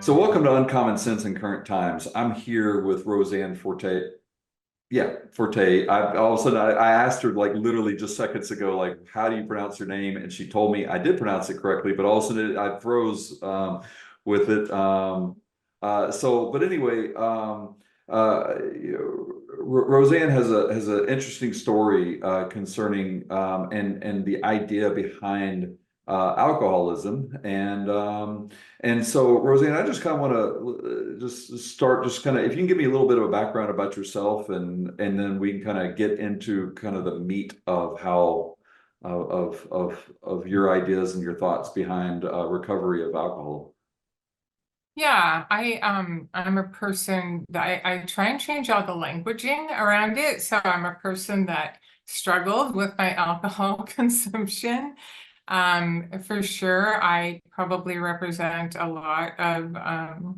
So welcome to Uncommon Sense in Current Times. I'm here with Rose Ann Forte. Yeah, Forte. All of a sudden I asked her like literally just seconds ago, like, how do you pronounce your name? And she told me I did pronounce it correctly, but all of a sudden I froze with it. But anyway, Roseanne has an interesting story concerning and the idea behind alcoholism and so, Roseanne, I just kind of want to just start, just kind of, if you can give me a little bit of a background about yourself, and then we can kind of get into kind of the meat of how of your ideas and your thoughts behind recovery of alcohol. Yeah, I'm a person that I try and change all the languaging around it. So I'm a person that struggled with my alcohol consumption. For sure, I probably represent a lot of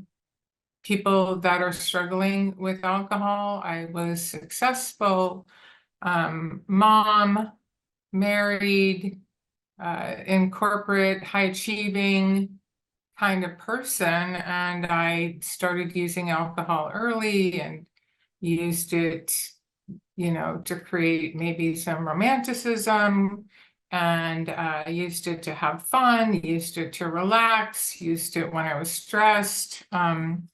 people that are struggling with alcohol. I was successful, mom, married, in corporate, high achieving kind of person, and I started using alcohol early and used it, to create maybe some romanticism, and used it to have fun, used it to relax, used it when I was stressed. And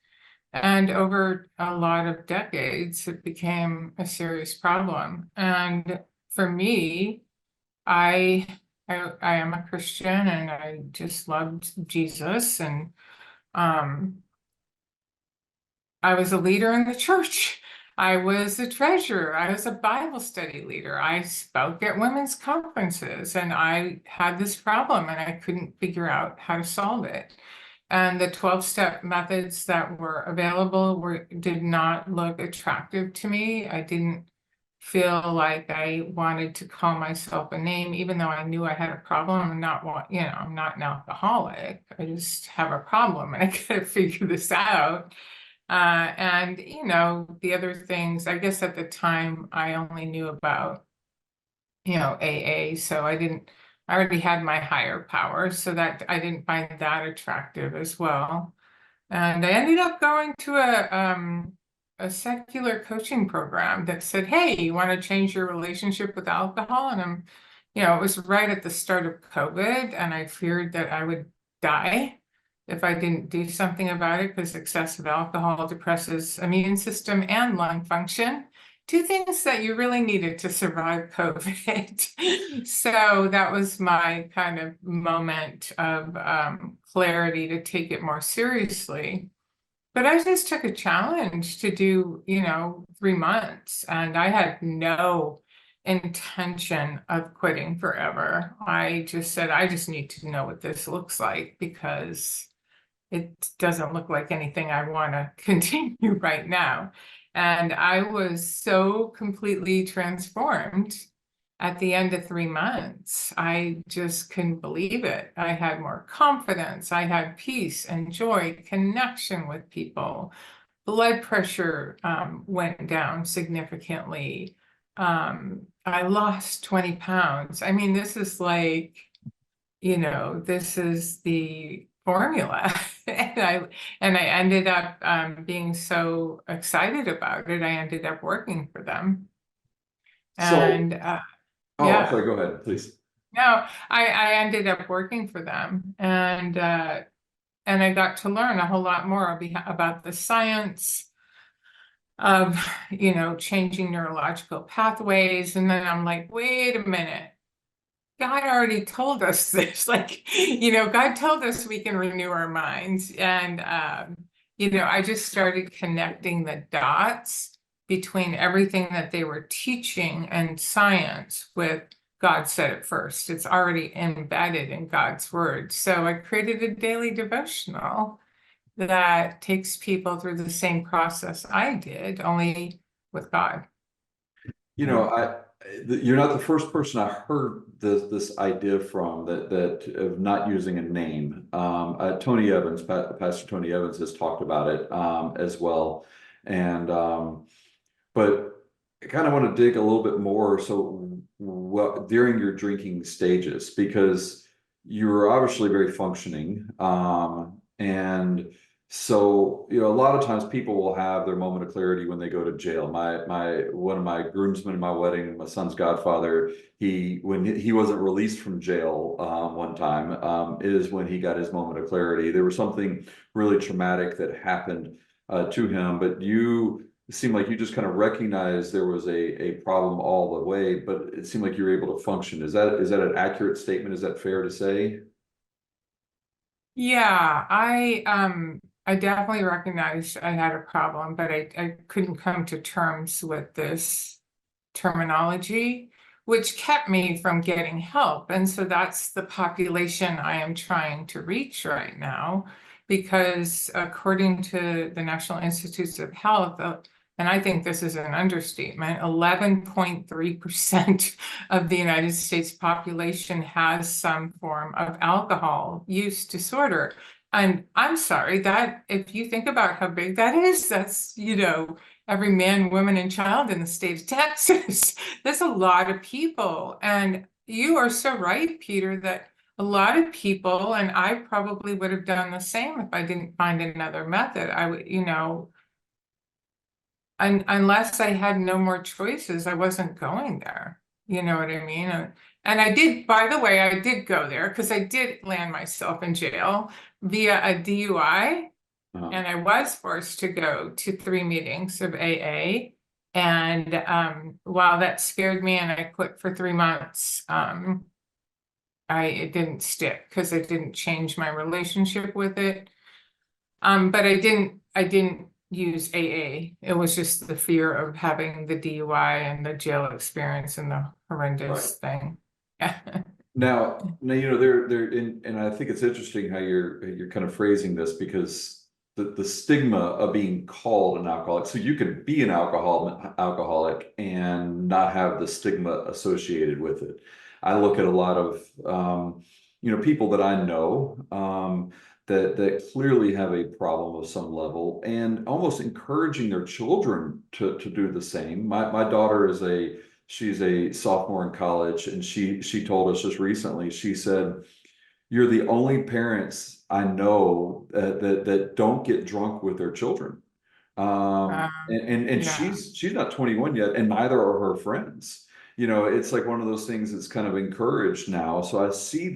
over a lot of decades, it became a serious problem. And for me, I I am a Christian and I just loved Jesus, and um I was a leader in the church. I was a treasurer. I was a Bible study leader. I spoke at women's conferences, and I had this problem and I couldn't figure out how to solve it. And the 12-step methods that were available did not look attractive to me. I didn't feel like I wanted to call myself a name, even though I knew I had a problem. I'm not an alcoholic. I just have a problem and I gotta figure this out. And the other things, I guess at the time I only knew about, AA. So I already had my higher power, so that I didn't find that attractive as well. And I ended up going to a secular coaching program that said, hey, you want to change your relationship with alcohol? And it was right at the start of COVID, and I feared that I would die if I didn't do something about it, because excessive alcohol depresses immune system and lung function. Two things that you really needed to survive COVID. So that was my kind of moment of clarity to take it more seriously. But I just took a challenge to do, 3 months, and I had no intention of quitting forever. I just said, I just need to know what this looks like, because it doesn't look like anything I want to continue right now. And I was so completely transformed at the end of 3 months. I just couldn't believe it. I had more confidence. I had peace and joy, connection with people. Blood pressure went down significantly. I lost 20 pounds. I mean, this is like, this is the formula. And I ended up being so excited about it. I ended up working for them. So, And oh, I'm yeah, sorry. Go ahead, please. no, I ended up working for them, and I got to learn a whole lot more about the science of, changing neurological pathways. And then I'm like, wait a minute. God already told us this. Like, God told us we can renew our minds. And, I just started connecting the dots between everything that they were teaching and science with God said it first. It's already embedded in God's word. So I created a daily devotional that takes people through the same process I did, only with God. You know, you're not the first person I heard this idea from that of not using a name. Tony Evans, Pastor Tony Evans, has talked about it as well, and but I kind of want to dig a little bit more. So, what during your drinking stages, because you were obviously very functioning, and So, a lot of times people will have their moment of clarity when they go to jail. One of my groomsmen in my wedding, my son's godfather, when he wasn't released from jail one time, is when he got his moment of clarity. There was something really traumatic that happened to him, but you seem like you just kind of recognized there was a problem all the way, but it seemed like you were able to function. Is that an accurate statement? Is that fair to say? Yeah, I definitely recognized I had a problem, but I couldn't come to terms with this terminology, which kept me from getting help. And so that's the population I am trying to reach right now, because according to the National Institutes of Health, and I think this is an understatement, 11.3% of the United States population has some form of alcohol use disorder. And I'm sorry that if you think about how big that is, that's, every man, woman, and child in the state of Texas. There's a lot of people. And you are so right, Peter, that a lot of people, and I probably would have done the same if I didn't find another method. I would, unless I had no more choices, I wasn't going there. You know what I mean? And I did, by the way, I did go there because I did land myself in jail via a DUI. Uh-huh. And I was forced to go to 3 meetings of AA. And while that scared me and I quit for 3 months, it didn't stick because I didn't change my relationship with it. But I didn't use AA. It was just the fear of having the DUI and the jail experience and the Right. horrendous thing. Now, and I think it's interesting how you're kind of phrasing this, because the stigma of being called an alcoholic. So you can be an alcoholic and not have the stigma associated with it. I look at a lot of people that I know that clearly have a problem of some level, and almost encouraging their children to do the same. My daughter she's a sophomore in college, and she told us just recently, she said, "You're the only parents I know that don't get drunk with their children." And Yeah. she's not 21 yet, and neither are her friends. It's like one of those things that's kind of encouraged now. So I see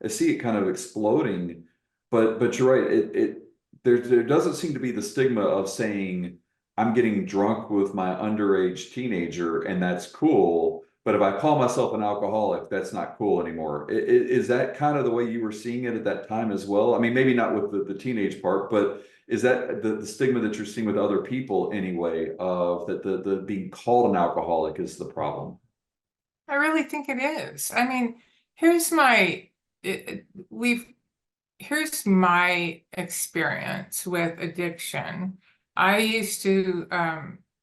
I see it kind of exploding, but you're right. There doesn't seem to be the stigma of saying I'm getting drunk with my underage teenager, and that's cool. But if I call myself an alcoholic, that's not cool anymore. Is that kind of the way you were seeing it at that time as well? I mean, maybe not with the teenage part, but is that the stigma that you're seeing with other people anyway, of that the being called an alcoholic is the problem? I really think it is. I mean, here's my we've here's my experience with addiction. I used to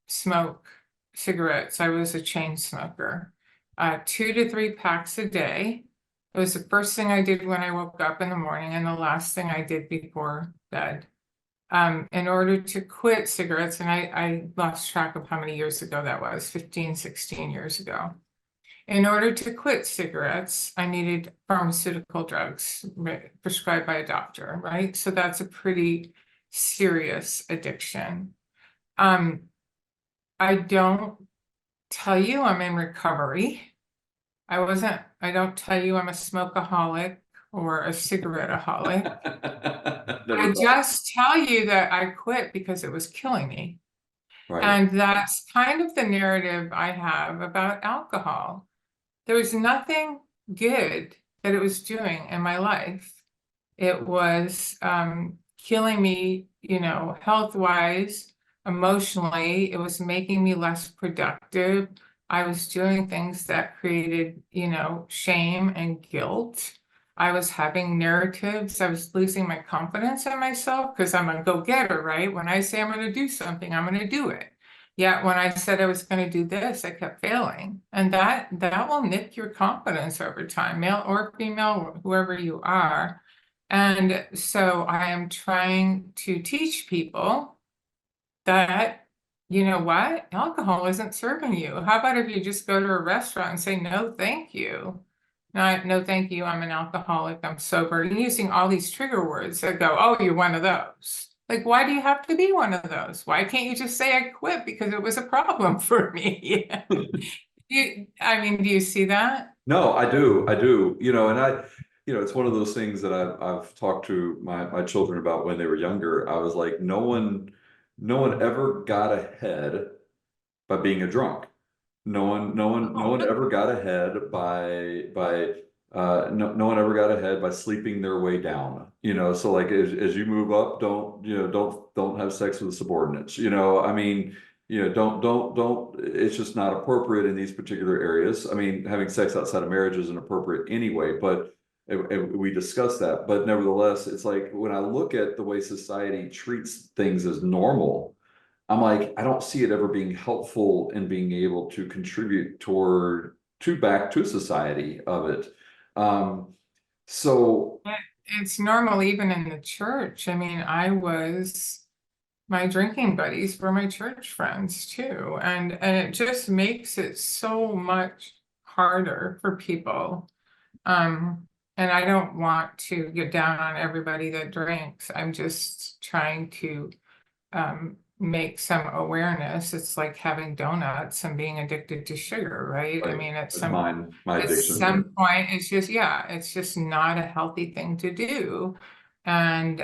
smoke cigarettes. I was a chain smoker, 2 to 3 packs a day. It was the first thing I did when I woke up in the morning and the last thing I did before bed. In order to quit cigarettes, and I lost track of how many years ago that was, 15, 16 years ago. In order to quit cigarettes, I needed pharmaceutical drugs prescribed by a doctor, right? So that's a pretty serious addiction. Um, I don't tell you I'm in recovery. I don't tell you I'm a smokeaholic or a cigaretteaholic. Never I thought. just tell you that I quit because it was killing me. Right. And that's kind of the narrative I have about alcohol. There was nothing good that it was doing in my life. It was killing me, health-wise, emotionally. It was making me less productive. I was doing things that created, shame and guilt. I was having narratives. I was losing my confidence in myself because I'm a go-getter, right? When I say I'm going to do something, I'm going to do it. Yet when I said I was going to do this, I kept failing. And that will nip your confidence over time, male or female, whoever you are. And so I am trying to teach people that, you know what, alcohol isn't serving you. How about if you just go to a restaurant and say, no, thank you? No, no, thank you. I'm an alcoholic. I'm sober. And using all these trigger words that go, oh, you're one of those. Like, why do you have to be one of those? Why can't you just say I quit because it was a problem for me? I mean, do you see that? No, I do, and it's one of those things that I've talked to my children about when they were younger. I was like, no one ever got ahead by being a drunk. No one ever got ahead by no one ever got ahead by sleeping their way down. So like as you move up, don't have sex with subordinates. I mean, don't. It's just not appropriate in these particular areas. I mean, having sex outside of marriage isn't appropriate anyway, but we discussed that. But nevertheless, it's like when I look at the way society treats things as normal. I'm like, I don't see it ever being helpful in being able to contribute back to society of it. Um, so Yeah, it's normal even in the church. I mean, my drinking buddies were my church friends too. And it just makes it so much harder for people. And I don't want to get down on everybody that drinks. I'm just trying to make some awareness. It's like having donuts and being addicted to sugar, right? I right, mean, that's my at addiction. Yeah. some point, it's just not a healthy thing to do. And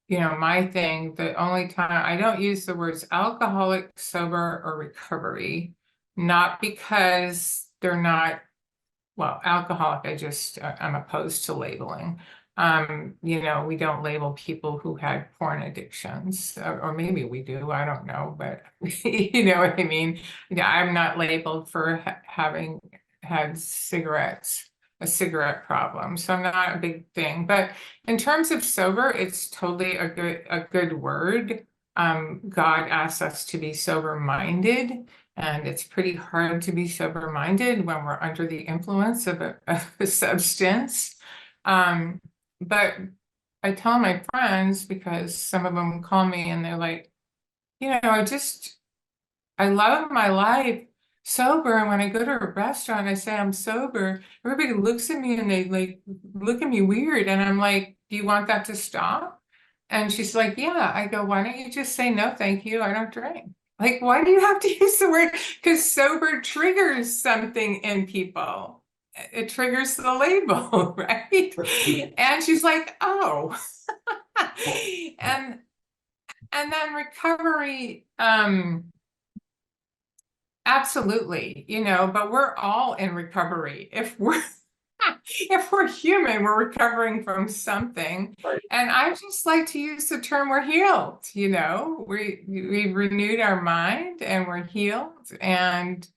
my thing, the only time I don't use the words alcoholic, sober, or recovery, not because they're not, well, alcoholic, I'm opposed to labeling. We don't label people who had porn addictions, or maybe we do, I don't know, but you know what I mean? Yeah, I'm not labeled for having had a cigarette problem, so I'm not a big thing. But in terms of sober, it's totally a good word. God asks us to be sober-minded. And it's pretty hard to be sober-minded when we're under the influence of a substance. But I tell my friends, because some of them call me and they're like, I love my life sober. And when I go to a restaurant, I say I'm sober. Everybody looks at me and they like look at me weird. And I'm like, do you want that to stop? And she's like, yeah. I go, why don't you just say no, thank you, I don't drink? Like, why do you have to use the word? Because sober triggers something in people. It triggers the label, right? And she's like, oh. And and then recovery, absolutely, but we're all in recovery. If we're human, we're recovering from something. Right. And I just like to use the term we're healed, we renewed our mind and we're healed, and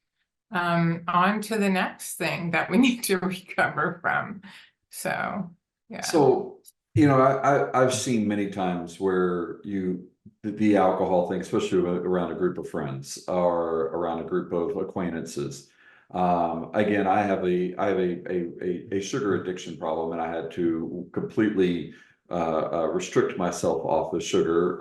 on to the next thing that we need to recover from. So, yeah. So, I've seen many times where the alcohol thing, especially around a group of friends or around a group of acquaintances. Again, I have a sugar addiction problem, and I had to completely restrict myself off the sugar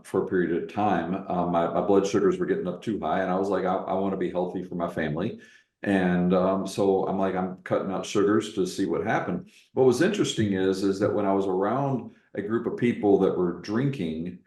for a period of time. My blood sugars were getting up too high, and I was like, I want to be healthy for my family. And so I'm like, I'm cutting out sugars to see what happened. What was interesting is that when I was around a group of people that were drinking,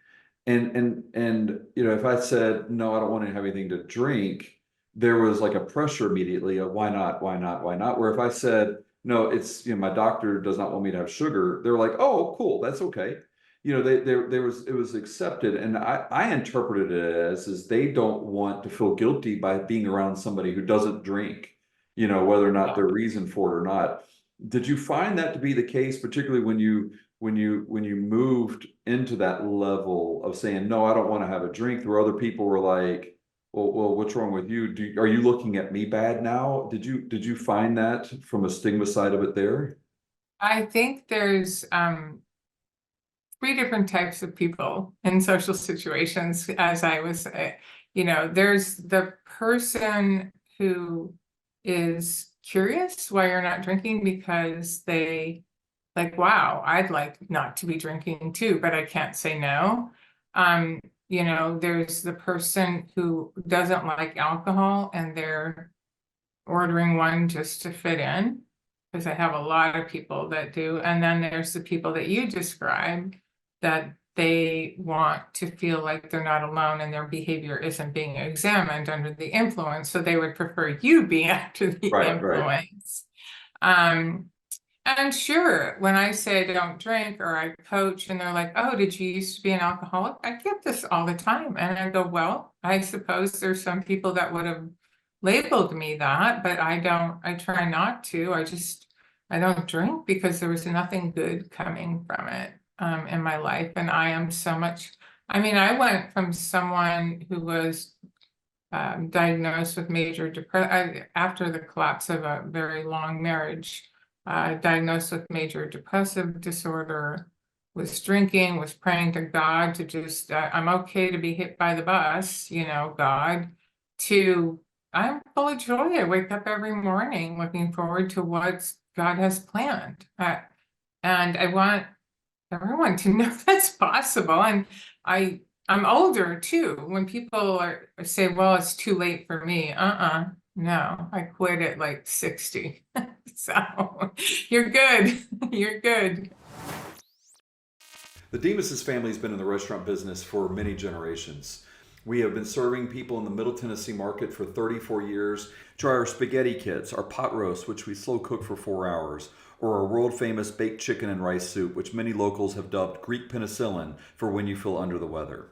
and if I said no, I don't want to have anything to drink, there was like a pressure immediately of why not, why not, why not? Where if I said no, it's my doctor does not want me to have sugar, they're like, oh, cool, that's okay. It was accepted, and I interpreted it as they don't want to feel guilty by being around somebody who doesn't drink, whether or not Yeah. their reason for it or not. Did you find that to be the case, particularly when you moved into that level of saying, no, I don't want to have a drink, where other people were like, well, what's wrong with you? Are you looking at me bad now? Did you find that from a stigma side of it there? I think there's three different types of people in social situations, as I was, there's the person who is curious why you're not drinking because they like, wow, I'd like not to be drinking too, but I can't say no. There's the person who doesn't like alcohol and they're ordering one just to fit in, because I have a lot of people that do. And then there's the people that you described, that they want to feel like they're not alone and their behavior isn't being examined under the influence. So they would prefer you being under the Right, right. influence. And sure, when I say don't drink or I coach and they're like, oh, did you used to be an alcoholic? I get this all the time. And I go, well, I suppose there's some people that would have labeled me that, but I don't, I try not to. I don't drink because there was nothing good coming from it in my life. And I am so much, I mean, I went from someone who was diagnosed with major depression after the collapse of a very long marriage, diagnosed with major depressive disorder, was drinking, was praying to God to just, I'm okay to be hit by the bus, you know, God, to I'm full of joy. I wake up every morning looking forward to what God has planned. And I want everyone to know that's possible. And I'm older too. When people say, well, it's too late for me. No, I quit at like 60. So you're good. You're good. The Demas's family has been in the restaurant business for many generations. We have been serving people in the Middle Tennessee market for 34 years. Try our spaghetti kits, our pot roast, which we slow cook for 4 hours, or our world famous baked chicken and rice soup, which many locals have dubbed Greek penicillin for when you feel under the weather.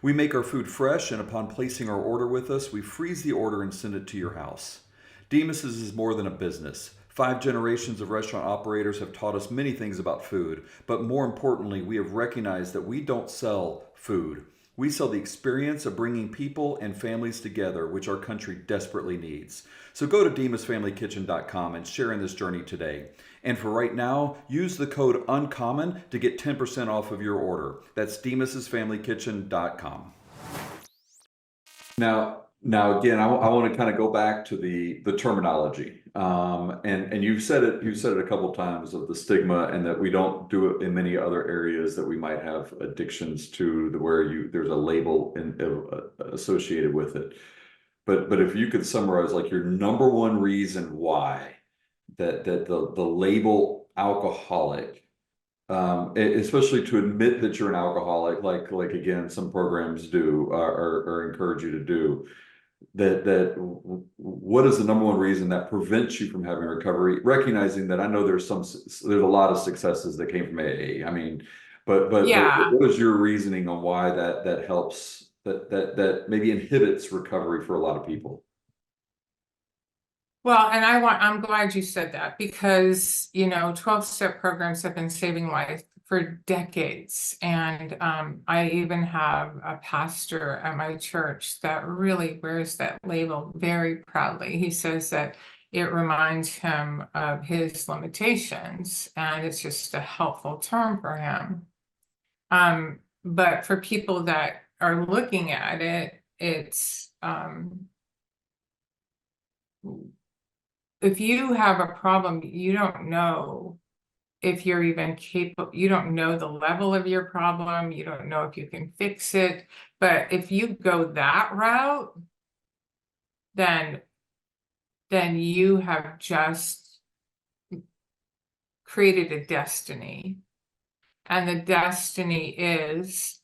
We make our food fresh, and upon placing our order with us, we freeze the order and send it to your house. Demas's is more than a business. 5 generations of restaurant operators have taught us many things about food, but more importantly, we have recognized that we don't sell food. We sell the experience of bringing people and families together, which our country desperately needs. So go to demasfamilykitchen.com and share in this journey today. And for right now, use the code UNCOMMON to get 10% off of your order. That's demasfamilykitchen.com. Now again, I want to kind of go back to the terminology, and you've said it a couple of times, of the stigma, and that we don't do it in many other areas that we might have addictions to, where there's a label associated with it. But if you could summarize like your number one reason why that the label alcoholic, especially to admit that you're an alcoholic, like again some programs do or encourage you to do, that what is the number one reason that prevents you from having recovery, recognizing that I know there's a lot of successes that came from AA. I mean, but Yeah. what is your reasoning on why that helps, that maybe inhibits recovery for a lot of people? Well, and I'm glad you said that, because, you know, 12-step programs have been saving lives for decades. And I even have a pastor at my church that really wears that label very proudly. He says that it reminds him of his limitations, and it's just a helpful term for him. But for people that are looking at it, it's if you have a problem, you don't know if you're even capable, you don't know the level of your problem, you don't know if you can fix it. But if you go that route, then you have just created a destiny. And the destiny is,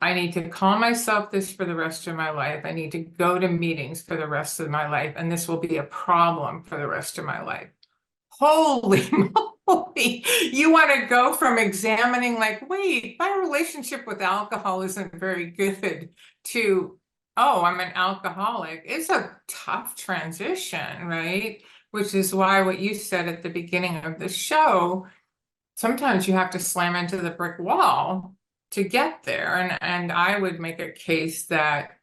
I need to call myself this for the rest of my life. I need to go to meetings for the rest of my life, and this will be a problem for the rest of my life. Holy moly. You want to go from examining, like, wait, my relationship with alcohol isn't very good, to, oh, I'm an alcoholic. It's a tough transition, right? Which is why what you said at the beginning of the show, sometimes you have to slam into the brick wall to get there. And I would make a case that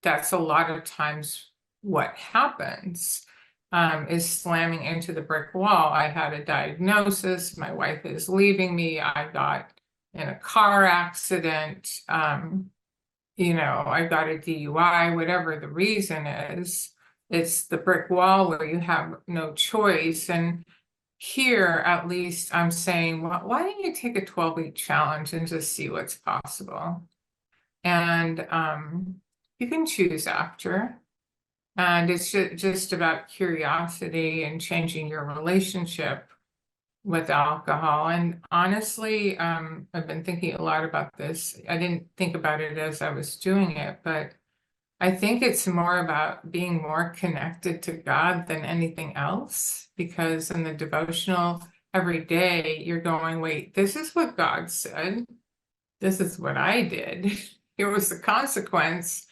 that's a lot of times what happens, is slamming into the brick wall. I had a diagnosis. My wife is leaving me. I got in a car accident. You know, I got a DUI, whatever the reason is. It's the brick wall where you have no choice. And here, at least, I'm saying, well, why don't you take a 12-week challenge and just see what's possible? And you can choose after. And it's just about curiosity and changing your relationship with alcohol. And honestly, I've been thinking a lot about this. I didn't think about it as I was doing it, but I think it's more about being more connected to God than anything else, because in the devotional every day, you're going, wait, this is what God said. This is what I did. Here was the consequence.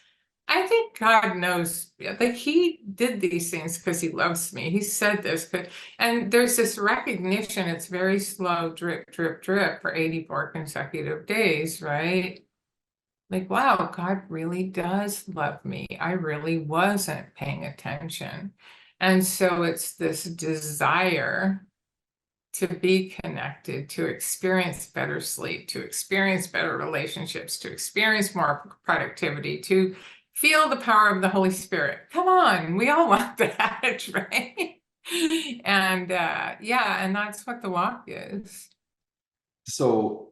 I think God knows, like he did these things because he loves me. He said this, and there's this recognition, it's very slow, drip, drip, drip for 84 consecutive days, right? Like, wow, God really does love me. I really wasn't paying attention. And so it's this desire to be connected, to experience better sleep, to experience better relationships, to experience more productivity, to feel the power of the Holy Spirit. Come on, we all want that, right? And yeah, and that's what the walk is. So,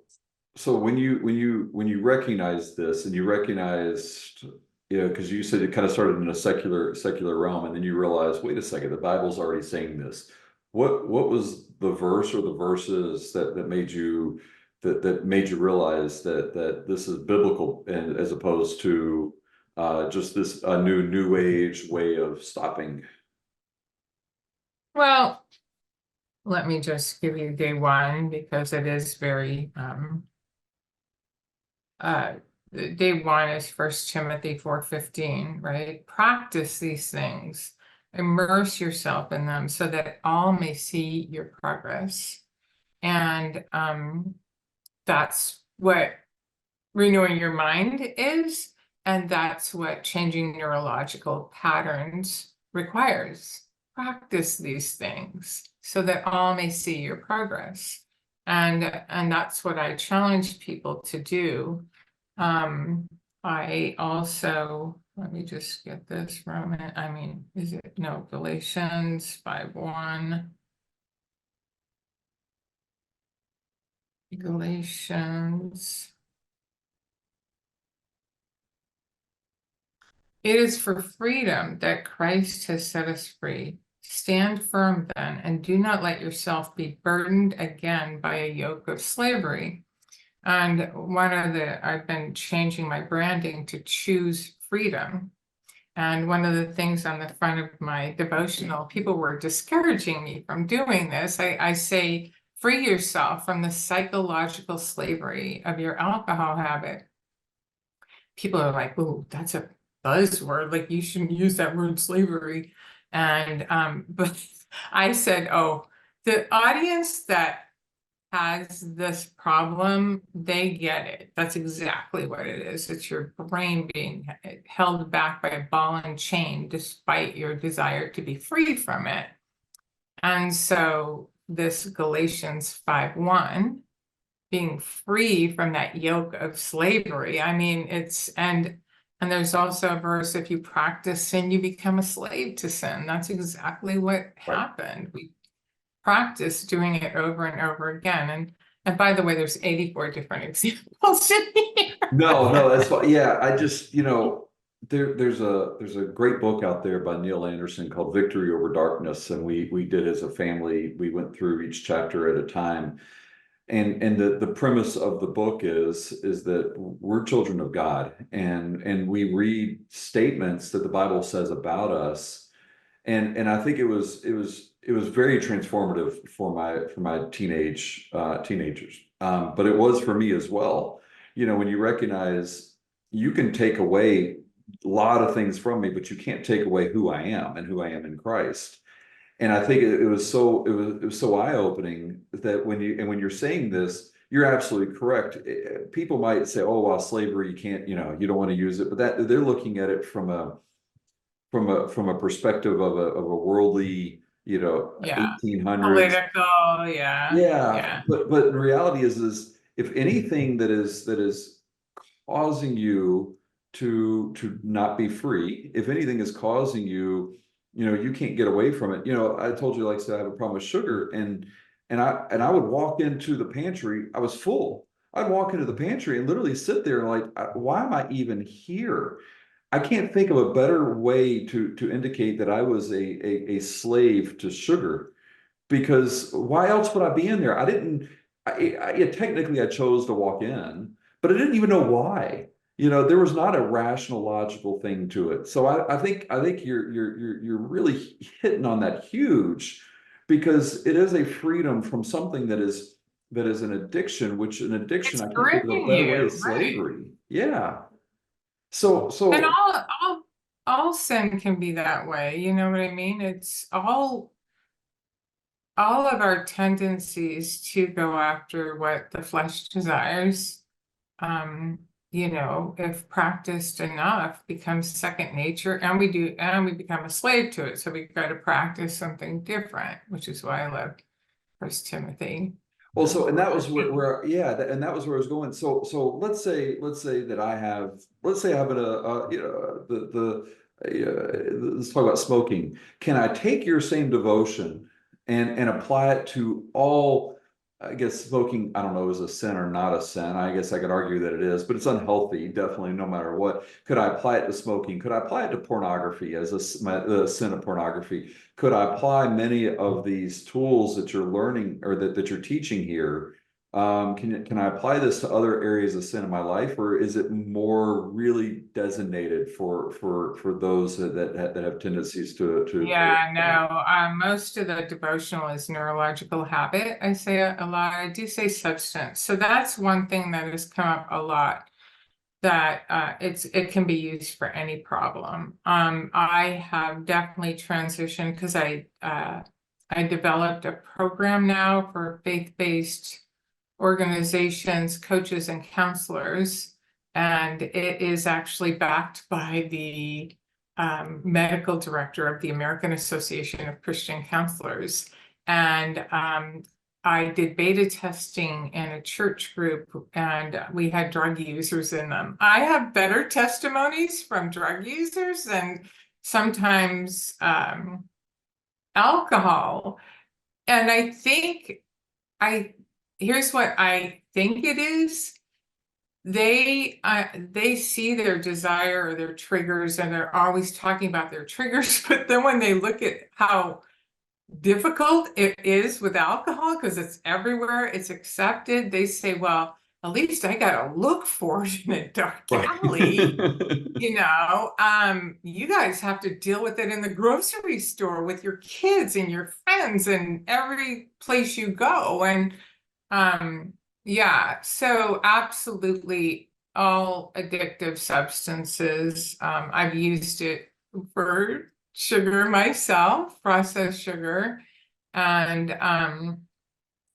so when you recognize this, and you recognized, because you said it kind of started in a secular realm, and then you realize, wait a second, the Bible's already saying this. What was the verse or the verses that made you realize that this is biblical, and as opposed to just this a new age way of stopping? Well, let me just give you day one because it is very uh day one is First Timothy 4:15, right? Practice these things, immerse yourself in them so that all may see your progress. And that's what renewing your mind is, and that's what changing neurological patterns requires. Practice these things so that all may see your progress. And that's what I challenge people to do. I also, let me just get this Roman, I mean, is it, no, Galatians 5:1. Galatians. It is for freedom that Christ has set us free. Stand firm then, and do not let yourself be burdened again by a yoke of slavery. And I've been changing my branding to choose freedom. And one of the things on the front of my devotional, people were discouraging me from doing this. I say, free yourself from the psychological slavery of your alcohol habit. People are like, oh, that's a buzzword. Like you shouldn't use that word slavery. And but I said, oh, the audience that has this problem, they get it. That's exactly what it is. It's your brain being held back by a ball and chain despite your desire to be free from it. And so this Galatians 5:1, being free from that yoke of slavery. I mean, and there's also a verse, if you practice sin, you become a slave to sin. That's exactly what Right. happened. We practice doing it over and over again. And by the way, there's 84 different examples in here. No, that's fine. Yeah, I just, there's a great book out there by Neil Anderson called Victory Over Darkness, and we did as a family, we went through each chapter at a time. And the premise of the book is that we're children of God, and we read statements that the Bible says about us, and I think it was very transformative for my teenagers, but it was for me as well. When you recognize you can take away a lot of things from me, but you can't take away who I am and who I am in Christ. And I think it was so eye-opening that when you're saying this, you're absolutely correct. People might say, "Oh, well, slavery, you can't, you don't want to use it," but that they're looking at it from a perspective of a worldly, Yeah, 1800s. political, yeah, Yeah, yeah, but in reality is if anything that is causing you to not be free, if anything is causing you, you can't get away from it. I told you, like I said, I have a problem with sugar, and I would walk into the pantry. I was full. I'd walk into the pantry and literally sit there and like, why am I even here? I can't think of a better way to indicate that I was a slave to sugar, because why else would I be in there? I didn't. Yeah, technically, I chose to walk in, but I didn't even know why. There was not a rational, logical thing to it. So I think you're really hitting on that huge, because it is a freedom from something that is an addiction, which an addiction It's I can't think of a gripping better way you, is right? slavery. Yeah. So And so all sin can be that way, you know what I mean? It's all of our tendencies to go after what the flesh desires, um, if practiced enough, becomes second nature, and we become a slave to it. So we got to practice something different, which is why I love First Timothy Well, so and that was 4:13. yeah, and that was where I was going. So let's say that let's say I have let's talk about smoking. Can I take your same devotion and apply it to all? I guess smoking, I don't know, is a sin or not a sin. I guess I could argue that it is, but it's unhealthy, definitely, no matter what. Could I apply it to smoking? Could I apply it to pornography as the sin of pornography? Could I apply many of these tools that you're learning, or that you're teaching here? Can I apply this to other areas of sin in my life, or is it more really designated for those that have tendencies to Yeah, no, most of the devotional is neurological habit. I say a lot. I do say substance. So that's one thing that has come up a lot, that it can be used for any problem. I have definitely transitioned because I developed a program now for faith-based organizations, coaches, and counselors, and it is actually backed by the medical director of the American Association of Christian Counselors. And I did beta testing in a church group, and we had drug users in them. I have better testimonies from drug users than sometimes alcohol. And I here's what I think it is. They see their desire or their triggers, and they're always talking about their triggers, but then when they look at how difficult it is with alcohol, because it's everywhere, it's accepted, they say, well, at least I gotta look for it in a dark alley. right? You guys have to deal with it in the grocery store with your kids and your friends and every place you go. And yeah, so absolutely all addictive substances. I've used it for sugar myself, processed sugar, and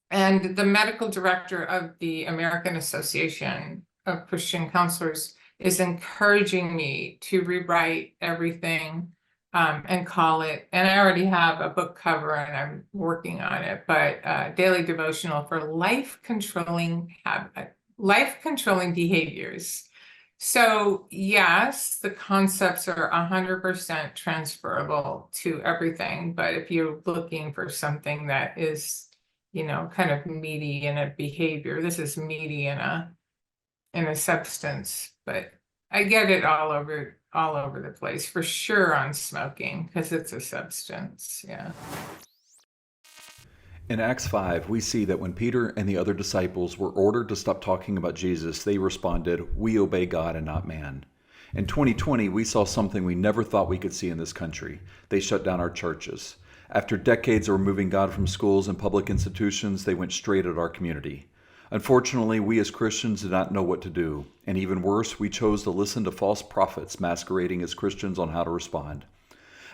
the medical director of the American Association of Christian Counselors is encouraging me to rewrite everything, and call it, and I already have a book cover and I'm working on it, but daily devotional for life controlling behaviors. So yes, the concepts are 100% transferable to everything, but if you're looking for something that is, kind of meaty in a behavior, this is meaty in a substance, but I get it all over the place, for sure on smoking, because it's a substance. Yeah. In Acts 5, we see that when Peter and the other disciples were ordered to stop talking about Jesus, they responded, "We obey God and not man." In 2020, we saw something we never thought we could see in this country. They shut down our churches. After decades of removing God from schools and public institutions, they went straight at our community. Unfortunately, we as Christians did not know what to do, and even worse, we chose to listen to false prophets masquerading as Christians on how to respond.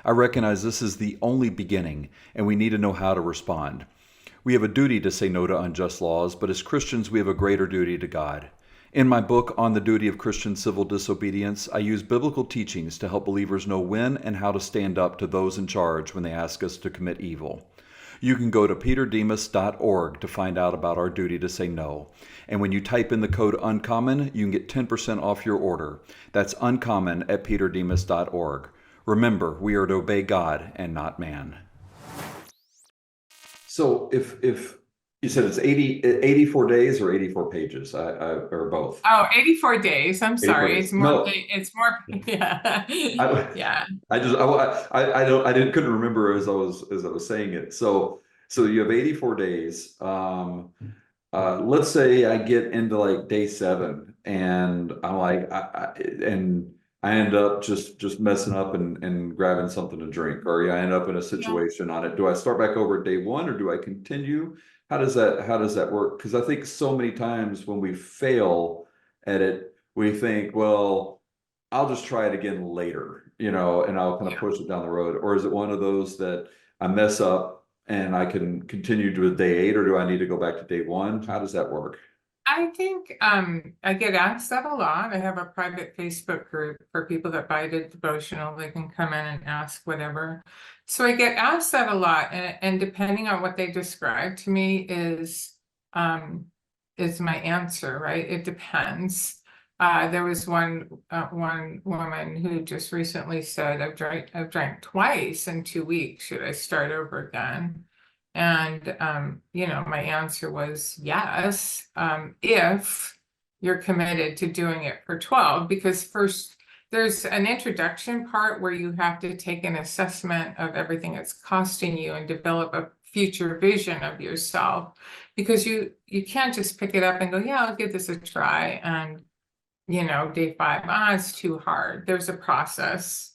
I recognize this is the only beginning, and we need to know how to respond. We have a duty to say no to unjust laws, but as Christians, we have a greater duty to God. In my book on the duty of Christian civil disobedience, I use biblical teachings to help believers know when and how to stand up to those in charge when they ask us to commit evil. You can go to peterdemas.org to find out about our duty to say no. And when you type in the code UNCOMMON, you can get 10% off your order. That's UNCOMMON at peterdemas.org. Remember, we are to obey God and not man. So if You said it's 84 days or 84 pages, or both. Oh, 84 days. I'm 84 sorry. days. It's more, No, it's more, yeah. I, Yeah. I don't, couldn't remember as I was saying it. So you have 84 days. Let's say I get into like day 7 and I'm like, and I end up just messing up and grabbing something to drink, or I end up in a Yeah. situation on it. Do I start back over at day 1 or do I continue? How does that work? Because I think so many times when we fail at it, we think, well, I'll just try it again later, and I'll kind of Yeah. push it down the road. Or is it one of those that I mess up and I can continue to day 8, or do I need to go back to day 1? How does that work? I think I get asked that a lot. I have a private Facebook group for people that buy the devotional. They can come in and ask whatever. So I get asked that a lot, and depending on what they describe to me is my answer, right? It depends. There was one woman who just recently said, I've drank twice in 2 weeks. Should I start over again? And my answer was yes, if you're committed to doing it for 12, because first there's an introduction part where you have to take an assessment of everything it's costing you and develop a future vision of yourself, because you can't just pick it up and go, yeah, I'll give this a try, and day 5, it's too hard. There's a process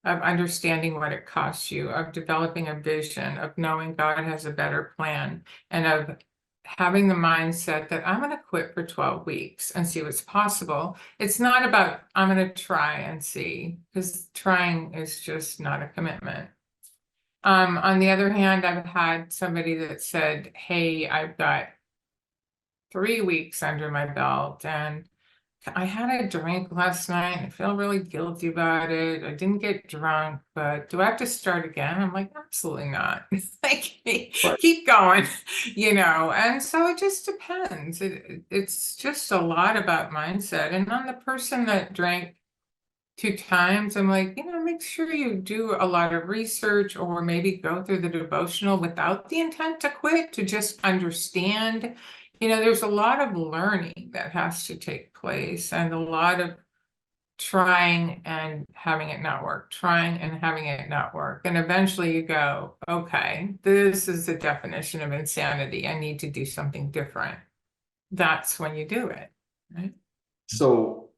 of understanding what it costs you, of developing a vision, of knowing God has a better plan, and of having the mindset that I'm going to quit for 12 weeks and see what's possible. It's not about, I'm going to try and see, because trying is just not a commitment. On the other hand, I've had somebody that said, hey, I've got 3 weeks under my belt, and I had a drink last night and I feel really guilty about it. I didn't get drunk, but do I have to start again? I'm like, absolutely not. Like, Right. keep going, and so it just depends. It's just a lot about mindset. And on the person that drank 2 times, I'm like, make sure you do a lot of research, or maybe go through the devotional without the intent to quit, to just understand. There's a lot of learning that has to take place, and a lot of trying and having it not work, trying and having it not work. And eventually you go, okay, this is the definition of insanity. I need to do something different. That's when you do it, right? So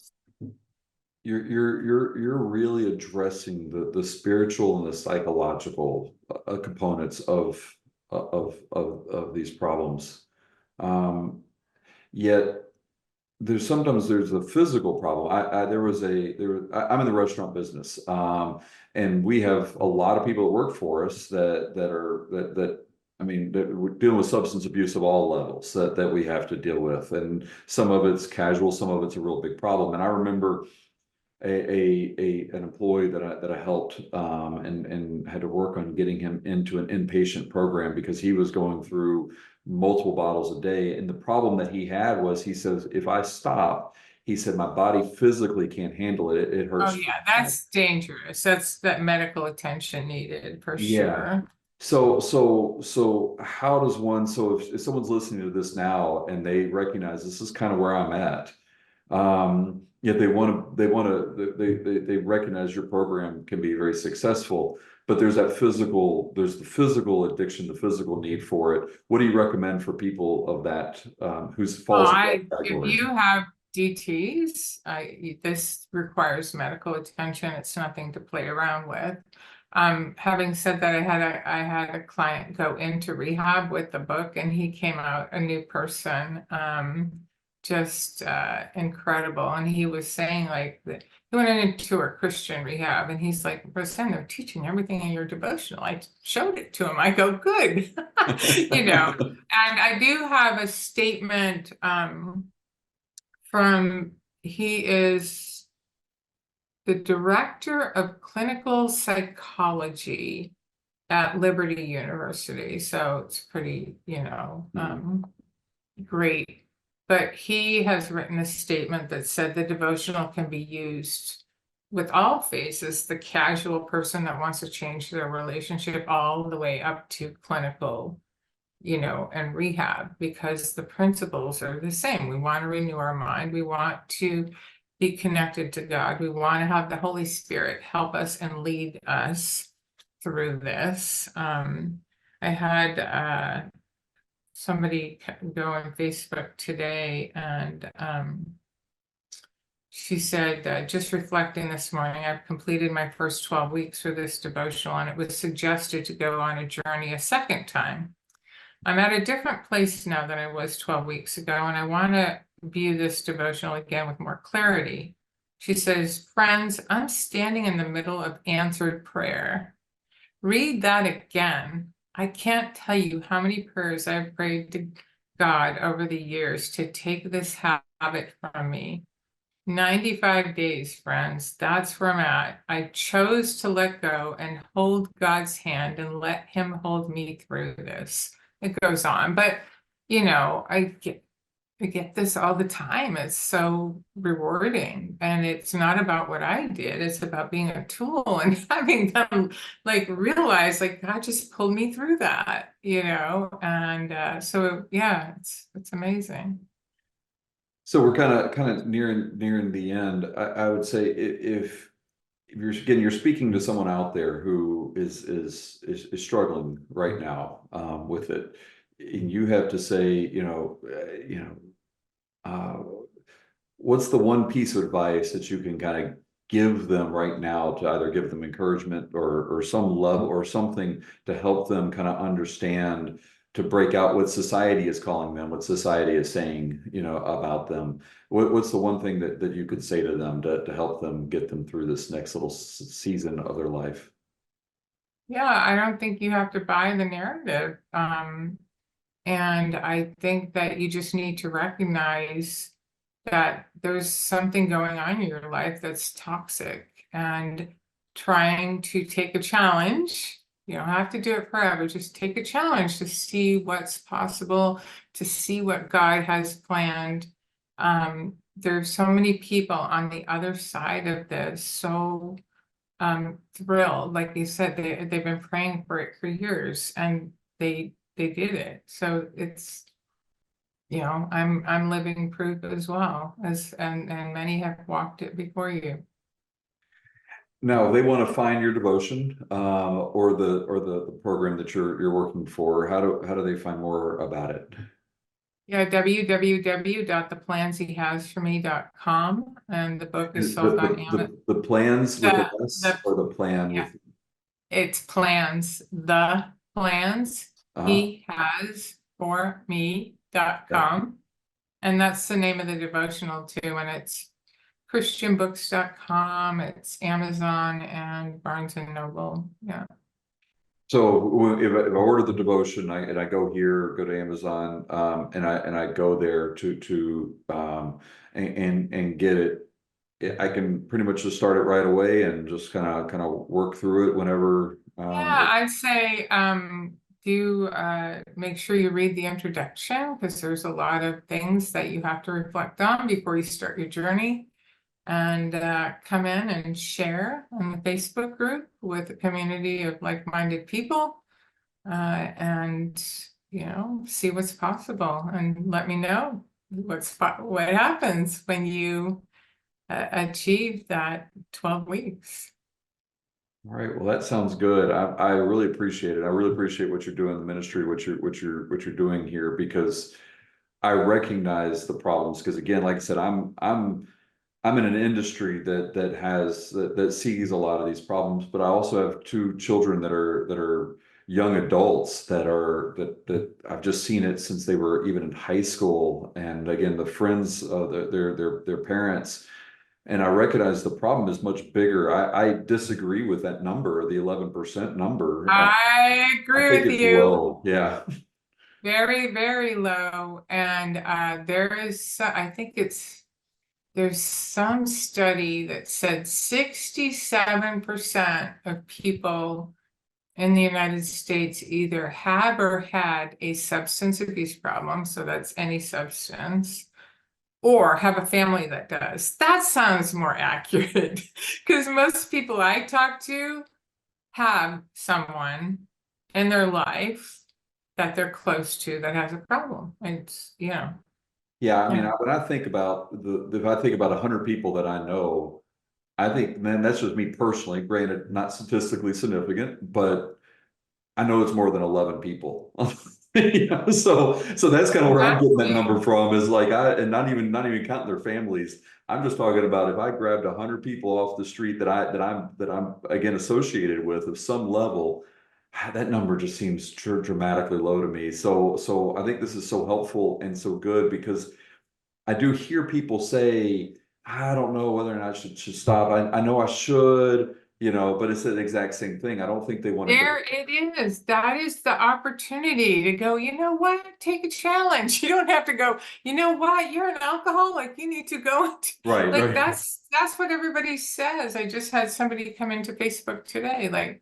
you're really addressing the spiritual and the psychological components of these problems. Yet there's a physical problem. I'm in the restaurant business, and we have a lot of people that work for us that I mean, that we're dealing with substance abuse of all levels that we have to deal with, and some of it's casual, some of it's a real big problem. And I remember an employee that I helped, and had to work on getting him into an inpatient program because he was going through multiple bottles a day. And the problem that he had was, he says, if I stop, he said, my body physically can't handle it. It Oh hurts. yeah, that's dangerous. That's that medical attention needed for Yeah. sure. So how does one, so if someone's listening to this now and they recognize this is kind of where I'm at, yet they recognize your program can be very successful, but there's the physical addiction, the physical need for it. What do you recommend for people of that, who's falls in that If category? you have DTs, this requires medical attention. It's nothing to play around with. Having said that, I had a client go into rehab with the book, and he came out a new person. Just incredible. And he was saying, like, that he went into a Christian rehab, and he's like, Rose Ann, they're teaching everything in your devotional. I showed it to him. I go, good. And I do have a statement he is the director of clinical psychology at Liberty University. So it's pretty, great. But he has written a statement that said the devotional can be used with all phases, the casual person that wants to change their relationship, all the way up to clinical and rehab, because the principles are the same. We want to renew our mind. We want to be connected to God. We want to have the Holy Spirit help us and lead us through this. I had somebody go on Facebook today, and she said, just reflecting this morning, I've completed my first 12 weeks for this devotional, and it was suggested to go on a journey a second time. I'm at a different place now than I was 12 weeks ago, and I want to view this devotional again with more clarity. She says, friends, I'm standing in the middle of answered prayer. Read that again. I can't tell you how many prayers I've prayed to God over the years to take this habit from me. 95 days, friends. That's where I'm at. I chose to let go and hold God's hand and let him hold me through this. It goes on, but I get this all the time. It's so rewarding, and it's not about what I did. It's about being a tool and having them realize God just pulled me through that, and so yeah, it's amazing. So we're kind of nearing the end. I would say if you're speaking to someone out there who is struggling right now with it, and you have to say, what's the one piece of advice that you can kind of give them right now to either give them encouragement or some love or something to help them kind of understand, to break out what society is calling them, what society is saying, about them. What's the one thing that you could say to them to help them get them through this next little season of their life? Yeah, I don't think you have to buy the narrative. And I think that you just need to recognize that there's something going on in your life that's toxic, and trying to take a challenge. You don't have to do it forever. Just take a challenge to see what's possible, to see what God has planned. There's so many people on the other side of this, so thrilled. Like you said, they've been praying for it for years, and they did it. So it's, I'm living proof as well, and many have walked it before you. Now, if they want to find your devotion or the program that you're working for, how do they find more about it? Yeah, www.theplansehasforme.com, and the book is And sold on Amazon. the plans with an S The or the plan yeah, with it's plans, the plans uh he has for yeah. me.com. And that's the name of the devotional too. And it's christianbooks.com, it's Amazon and Barnes and Noble. Yeah. So if I order the devotion, I go here, go to Amazon, and I go there to and get it. I can pretty much just start it right away and just kind of work through it whenever. Yeah, I'd say do make sure you read the introduction, because there's a lot of things that you have to reflect on before you start your journey. And come in and share on the Facebook group with a community of like-minded people, and see what's possible, and let me know what happens when you achieve that 12 weeks. All right. Well, that sounds good. I really appreciate it. I really appreciate what you're doing in the ministry, what you're doing here, because I recognize the problems. Because again, like I said, I'm in an industry that sees a lot of these problems, but I also have two children that are young adults that I've just seen it since they were even in high school, and again, the friends, their parents. And I recognize the problem is much bigger. I disagree with that number, the 11% number. I I agree think with it's you. low. Yeah. Very, very low. And I think there's some study that said 67% of people in the United States either have or had a substance abuse problem, so that's any substance, or have a family that does. That sounds more accurate, because most people I talk to have someone in their life that they're close to that has a problem. It's, Yeah, I mean, yeah. when I think about if I think about 100 people that I know, I think, man, that's just me personally, granted, not statistically significant, but I know it's more than 11 people. So that's kind of where I'm getting that Exactly. number from is like and not even counting their families. I'm just talking about if I grabbed 100 people off the street that I'm again associated with of some level, that number just seems dramatically low to me. So I think this is so helpful and so good because I do hear people say, I don't know whether or not I should stop. I know I should, but it's the exact same thing. I don't think they want to go. There it is. That is the opportunity to go, you know what? Take a challenge. You don't have to go, you know what? You're an alcoholic. You need to go. Right, Like right. that's what everybody says. I just had somebody come into Facebook today, like,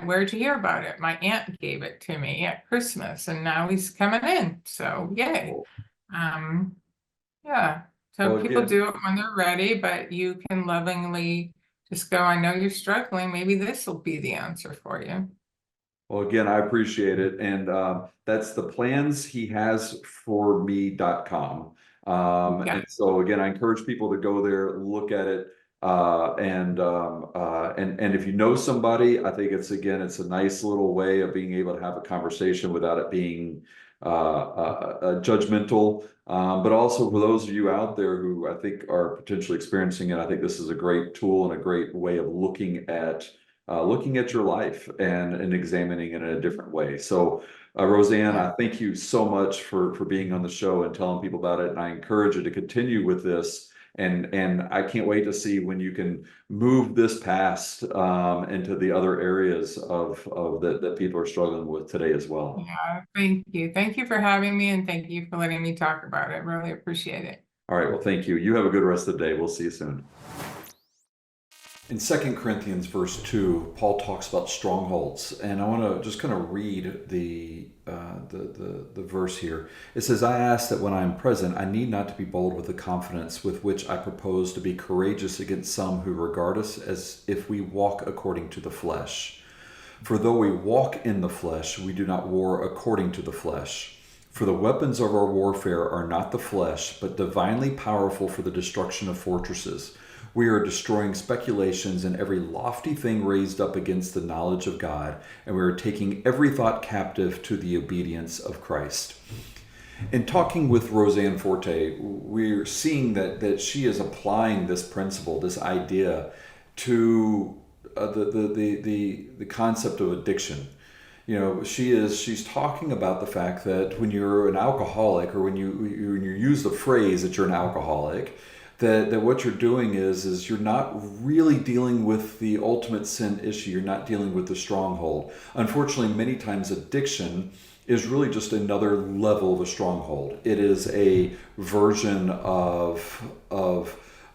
where'd you hear about it? My aunt gave it to me at Christmas, and now he's coming in. So yay. Well, Um, yeah. So well, people again, do it when they're ready, but you can lovingly just go, I know you're struggling. Maybe this will be the answer for you. I appreciate it. And that's the plans he has for me.com. Yeah. And so again, I encourage people to go there, look at it. And if you know somebody, I think it's a nice little way of being able to have a conversation without it being judgmental. But also for those of you out there who I think are potentially experiencing it, I think this is a great tool and a great way of looking at your life and examining it in a different way. So, Rose Ann, Yeah. I thank you so much for being on the show and telling people about it. And I encourage you to continue with this. And I can't wait to see when you can move this past into the other areas of that people are struggling with today as well. Yeah. Thank you. Thank you for having me, and thank you for letting me talk about it. Really appreciate it. All right. Well, thank you. You have a good rest of the day. We'll see you soon. In 2 Corinthians verse 2, Paul talks about strongholds, and I want to just kind of read the verse here. It says, I ask that when I am present, I need not to be bold with the confidence with which I propose to be courageous against some who regard us as if we walk according to the flesh. For though we walk in the flesh, we do not war according to the flesh. For the weapons of our warfare are not the flesh, but divinely powerful for the destruction of fortresses. We are destroying speculations and every lofty thing raised up against the knowledge of God, and we are taking every thought captive to the obedience of Christ. In talking with Rose Ann Forte, we're seeing that she is applying this principle, this idea, to the concept of addiction. She's talking about the fact that when you're an alcoholic, or when you use the phrase that you're an alcoholic, that what you're doing is you're not really dealing with the ultimate sin issue. You're not dealing with the stronghold. Unfortunately, many times addiction is really just another level of a stronghold. It is a version of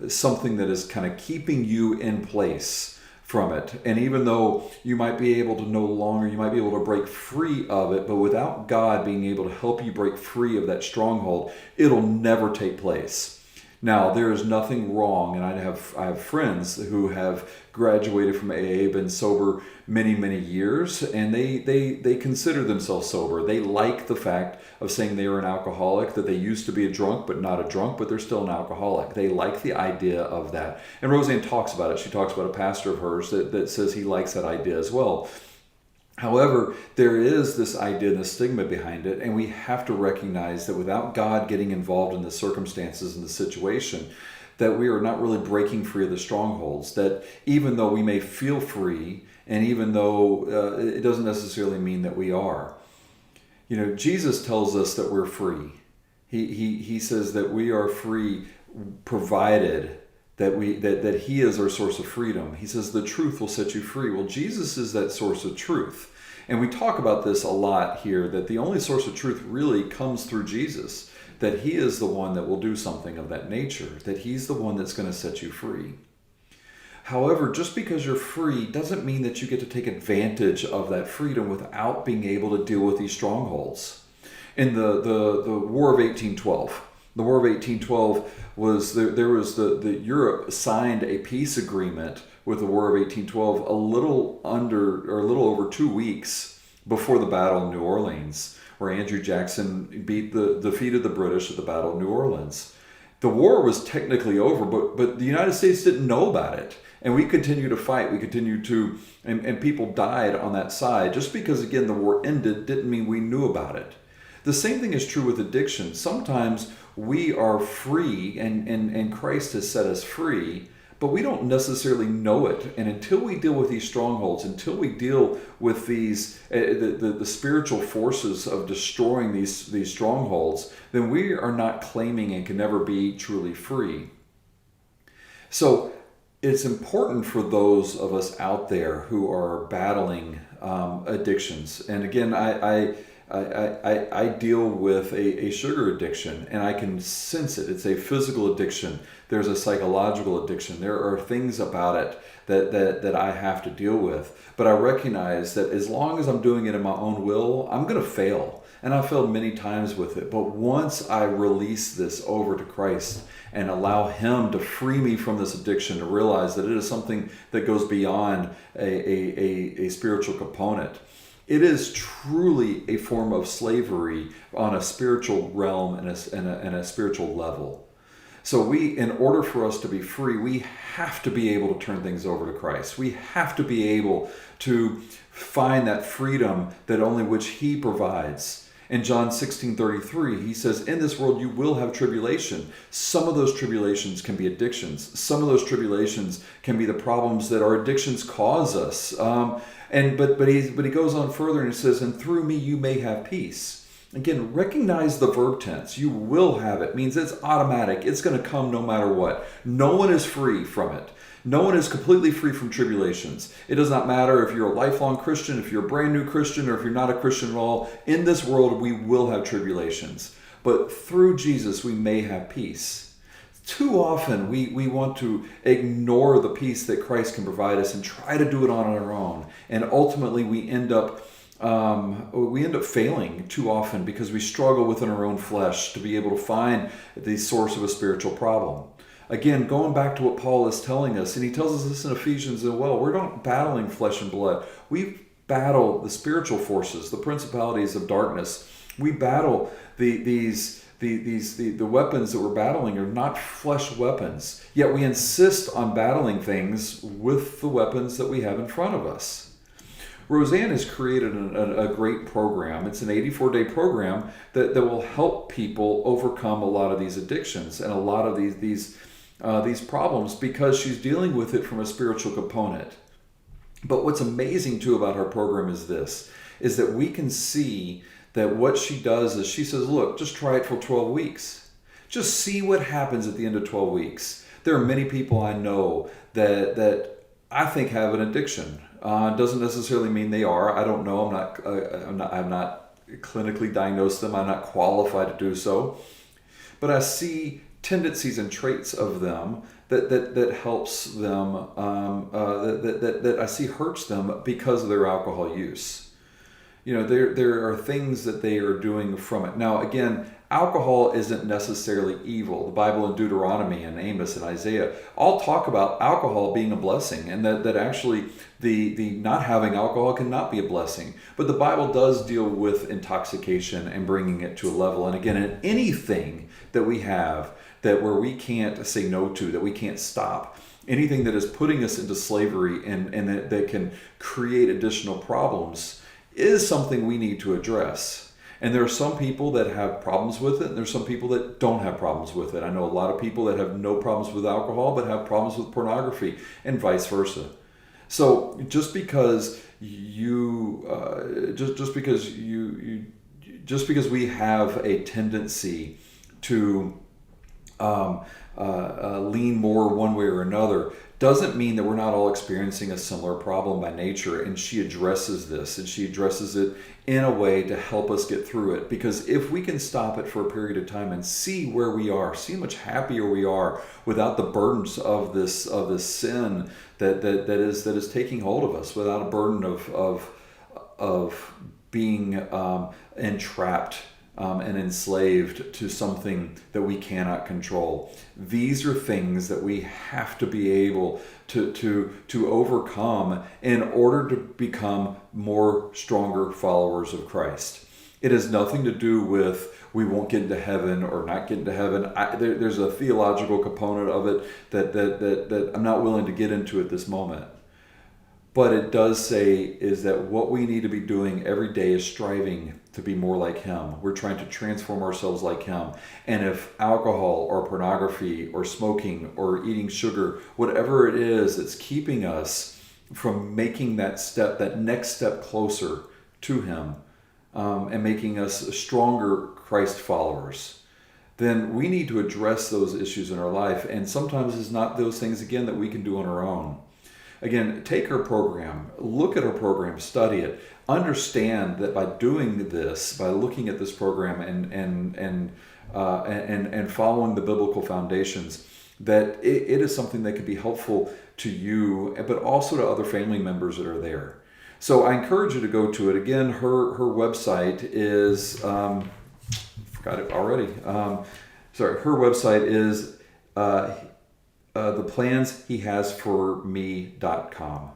something that is kind of keeping you in place from it. And even though you might be able to you might be able to break free of it, but without God being able to help you break free of that stronghold, it'll never take place. Now, there is nothing wrong, and I have friends who have graduated from AA, been sober many, many years, and they consider themselves sober. They like the fact of saying they are an alcoholic, that they used to be a drunk, but not a drunk, but they're still an alcoholic. They like the idea of that. And Rose Ann talks about it. She talks about a pastor of hers that says he likes that idea as well. However, there is this idea and the stigma behind it, and we have to recognize that without God getting involved in the circumstances and the situation, that we are not really breaking free of the strongholds, that even though we may feel free, and even though it doesn't necessarily mean that we are. Jesus tells us that we're free. He says that we are free provided that he is our source of freedom. He says the truth will set you free. Well, Jesus is that source of truth. And we talk about this a lot here, that the only source of truth really comes through Jesus, that he is the one that will do something of that nature, that he's the one that's going to set you free. However, just because you're free doesn't mean that you get to take advantage of that freedom without being able to deal with these strongholds. In the War of 1812, the War of 1812 was there was the Europe signed a peace agreement with the War of 1812 a little over 2 weeks before the Battle of New Orleans, where Andrew Jackson defeated the British at the Battle of New Orleans. The war was technically over, but the United States didn't know about it. And we continued to fight. We continued to, and people died on that side. Just because, again, the war ended didn't mean we knew about it. The same thing is true with addiction. Sometimes we are free and Christ has set us free, but we don't necessarily know it. And until we deal with these strongholds, until we deal with these the spiritual forces of destroying these strongholds, then we are not claiming and can never be truly free. So it's important for those of us out there who are battling addictions. And again, I deal with a sugar addiction, and I can sense it. It's a physical addiction. There's a psychological addiction. There are things about it that I have to deal with. But I recognize that as long as I'm doing it in my own will, I'm going to fail. And I've failed many times with it. But once I release this over to Christ and allow Him to free me from this addiction, to realize that it is something that goes beyond a spiritual component, it is truly a form of slavery on a spiritual realm and a spiritual level. So in order for us to be free, we have to be able to turn things over to Christ. We have to be able to find that freedom that only which He provides. In John 16:33, He says, in this world you will have tribulation. Some of those tribulations can be addictions. Some of those tribulations can be the problems that our addictions cause us. But he goes on further and he says, and through me you may have peace. Again, recognize the verb tense. You will have it. Means it's automatic. It's going to come no matter what. No one is free from it. No one is completely free from tribulations. It does not matter if you're a lifelong Christian, if you're a brand new Christian, or if you're not a Christian at all. In this world, we will have tribulations. But through Jesus, we may have peace. Too often, we want to ignore the peace that Christ can provide us and try to do it on our own. And ultimately, we end up failing too often because we struggle within our own flesh to be able to find the source of a spiritual problem. Again, going back to what Paul is telling us, and he tells us this in Ephesians as well, we're not battling flesh and blood. We battle the spiritual forces, the principalities of darkness. We battle the weapons that we're battling are not flesh weapons. Yet we insist on battling things with the weapons that we have in front of us. Rose Ann has created a great program. It's an 84-day program that will help people overcome a lot of these addictions and a lot of these problems because she's dealing with it from a spiritual component. But what's amazing too about her program is that we can see that what she does is she says, look, just try it for 12 weeks. Just see what happens at the end of 12 weeks. There are many people I know that I think have an addiction. Doesn't necessarily mean they are. I don't know. I'm not clinically diagnosed them. I'm not qualified to do so. But I see tendencies and traits of them that helps them, that I see hurts them because of their alcohol use. You know, there are things that they are doing from it. Now, again, alcohol isn't necessarily evil. The Bible in Deuteronomy and Amos and Isaiah all talk about alcohol being a blessing, and that actually the not having alcohol cannot be a blessing. But the Bible does deal with intoxication and bringing it to a level. And again, in anything that we have that where we can't say no to, that we can't stop, anything that is putting us into slavery and that can create additional problems is something we need to address. And there are some people that have problems with it, and there's some people that don't have problems with it. I know a lot of people that have no problems with alcohol, but have problems with pornography, and vice versa. So just because we have a tendency to lean more one way or another doesn't mean that we're not all experiencing a similar problem by nature. And she addresses this, and she addresses it in a way to help us get through it. Because if we can stop it for a period of time and see where we are, see how much happier we are without the burdens of this sin that is taking hold of us, without a burden of being entrapped and enslaved to something that we cannot control. These are things that we have to be able to overcome in order to become more stronger followers of Christ. It has nothing to do with we won't get into heaven or not get into heaven. There's a theological component of it that I'm not willing to get into at this moment. But it does say is that what we need to be doing every day is striving to be more like Him. We're trying to transform ourselves like Him. And if alcohol or pornography or smoking or eating sugar, whatever it is, it's keeping us from making that step, that next step closer to Him, and making us stronger Christ followers, then we need to address those issues in our life. And sometimes it's not those things, again, that we can do on our own. Again, take her program, look at her program, study it, understand that by doing this, by looking at this program and following the biblical foundations, that it is something that could be helpful to you, but also to other family members that are there. So I encourage you to go to it. Again, her website is, forgot it already. Her website is theplansHeHasForMe.com.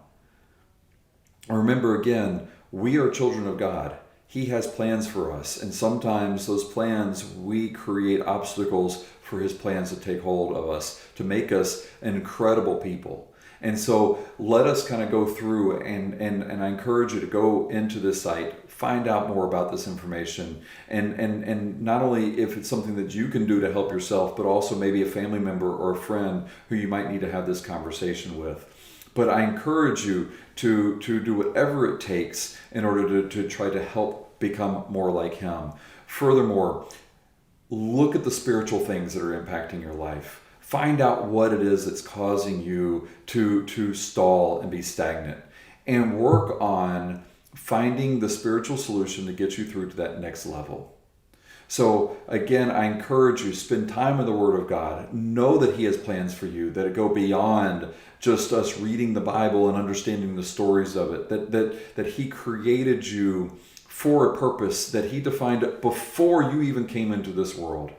Remember, again, we are children of God. He has plans for us. And sometimes those plans, we create obstacles for His plans to take hold of us, to make us incredible people. And so let us kind of go through and I encourage you to go into this site, find out more about this information, and not only if it's something that you can do to help yourself, but also maybe a family member or a friend who you might need to have this conversation with. But I encourage you to do whatever it takes in order to try to help become more like Him. Furthermore, look at the spiritual things that are impacting your life. Find out what it is that's causing you to stall and be stagnant, and work on finding the spiritual solution to get you through to that next level. So again, I encourage you, spend time in the Word of God. Know that He has plans for you that go beyond just us reading the Bible and understanding the stories of it, that He created you for a purpose that He defined before you even came into this world.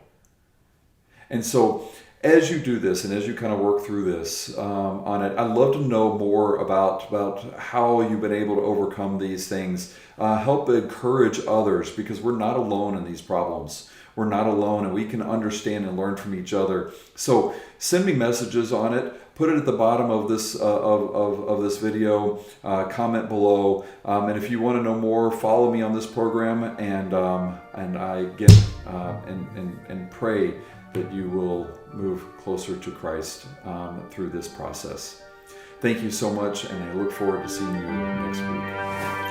And so as you do this and as you kind of work through this on it, I'd love to know more about how you've been able to overcome these things. Help encourage others, because we're not alone in these problems. We're not alone, and we can understand and learn from each other. So send me messages on it. Put it at the bottom of this of this video. Comment below, and if you want to know more, follow me on this program. And I get and pray that you will move closer to Christ through this process. Thank you so much, and I look forward to seeing you next week.